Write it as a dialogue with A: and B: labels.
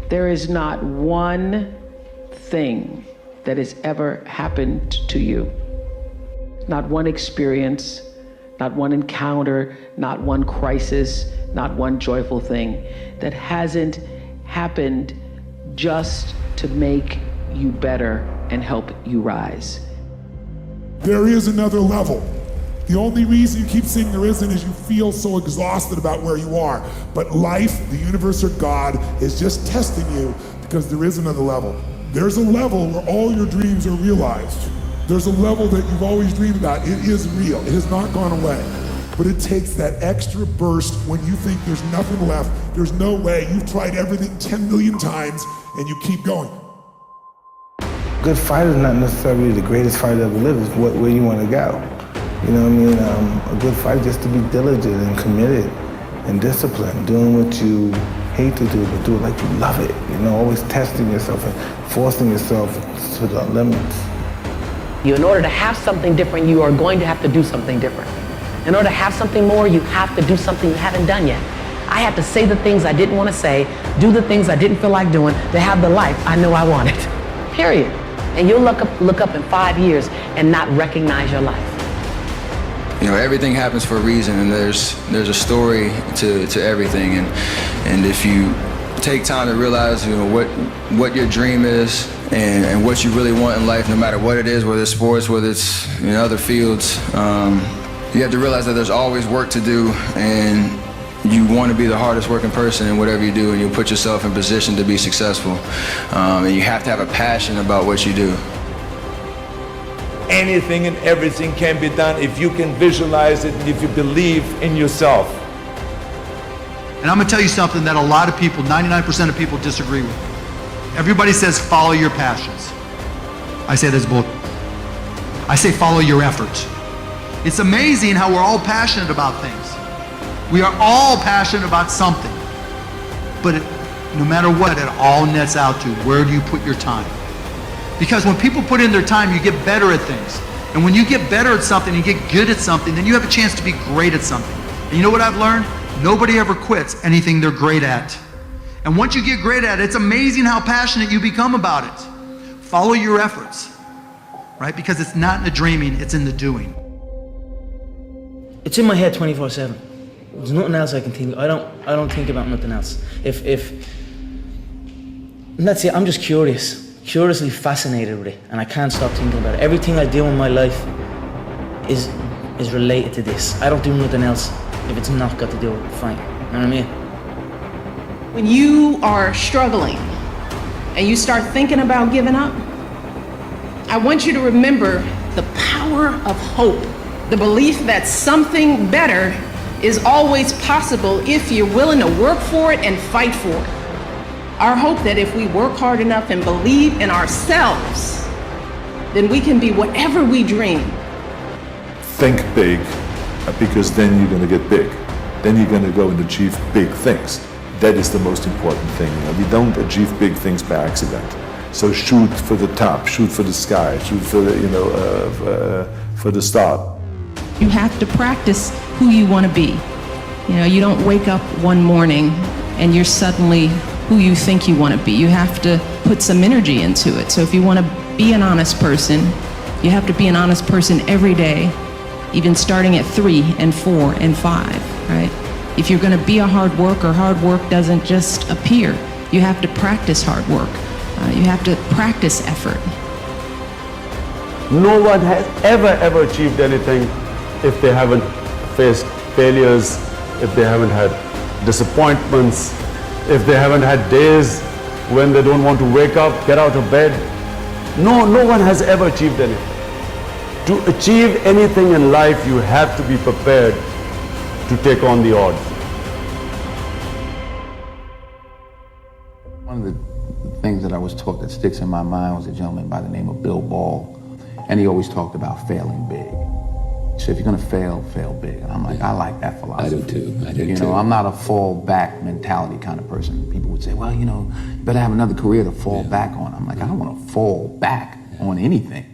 A: There is not one thing that has ever happened to you, not one experience, not one encounter, not one crisis, not one joyful thing that hasn't happened just to make you better and help you rise.
B: There is another level. The only reason you keep saying there isn't is you feel so exhausted about where you are. But life, the universe, or God is just testing you because there is another level. There's a level where all your dreams are realized. There's a level that you've always dreamed about. It is real. It has not gone away. But it takes that extra burst when you think there's nothing left. There's no way. You've tried everything 10 million times and you keep going.
C: Good fight is not necessarily the greatest fight ever lived. It's where you want to go. You know what I mean? A good fight is just to be diligent and committed and disciplined, doing what you hate to do, but do it like you love it. You know, always testing yourself and forcing yourself to the limits.
D: In order to have something different, you are going to have to do something different. In order to have something more, you have to do something you haven't done yet. I had to say the things I didn't want to say, do the things I didn't feel like doing to have the life I know I wanted. Period. And you'll look up in 5 years and not recognize your life.
E: You know, everything happens for a reason, and there's a story to everything. And if you take time to realize, you know, what your dream is and what you really want in life, no matter what it is, whether it's sports, whether it's in other fields, you have to realize that there's always work to do, and you want to be the hardest working person in whatever you do, and you put yourself in position to be successful. And you have to have a passion about what you do.
F: Anything and everything can be done if you can visualize it and if you believe in yourself.
G: And I'm gonna tell you something that a lot of people, 99% of people disagree with. Everybody says follow your passions. I say that's bull. I say follow your efforts. It's amazing how we're all passionate about things. We are all passionate about something. But no matter what, it all nets out to where do you put your time? Because when people put in their time, you get better at things. And when you get better at something, you get good at something, then you have a chance to be great at something. And you know what I've learned? Nobody ever quits anything they're great at. And once you get great at it, it's amazing how passionate you become about it. Follow your efforts, right? Because it's not in the dreaming, it's in the doing.
H: It's in my head 24/7. There's nothing else I can think of. I don't think about nothing else. And that's it, I'm just curiously fascinated with it, and I can't stop thinking about it. Everything I do in my life is related to this. I don't do nothing else if it's not got to do with fighting. You know what I mean?
I: When you are struggling and you start thinking about giving up, I want you to remember the power of hope, the belief that something better is always possible if you're willing to work for it and fight for it. Our hope that if we work hard enough and believe in ourselves, then we can be whatever we dream.
F: Think big, because then you're going to get big. Then you're going to go and achieve big things. That is the most important thing. You know, we don't achieve big things by accident. So shoot for the top, shoot for the sky, shoot for the, for the start.
I: You have to practice who you want to be. You know, you don't wake up one morning and you're suddenly who you think you want to be. You have to put some energy into it. So if you want to be an honest person, you have to be an honest person every day, even starting at 3 and 4 and 5, right? If you're going to be a hard worker, hard work doesn't just appear. You have to practice hard work. You have to practice effort.
J: No one has ever achieved anything if they haven't faced failures, if they haven't had disappointments, if they haven't had days when they don't want to wake up, get out of bed. No one has ever achieved anything. To achieve anything in life, you have to be prepared to take on the odds.
K: One of the things that I was taught that sticks in my mind was a gentleman by the name of Bill Ball, and he always talked about failing big. So if you're gonna fail, fail big. And I'm like, I like that philosophy.
L: I do too.
K: You know, I'm not a fall back mentality kind of person. People would say, well, you know, you better have another career to fall back on. I'm like, I don't want to fall back on anything.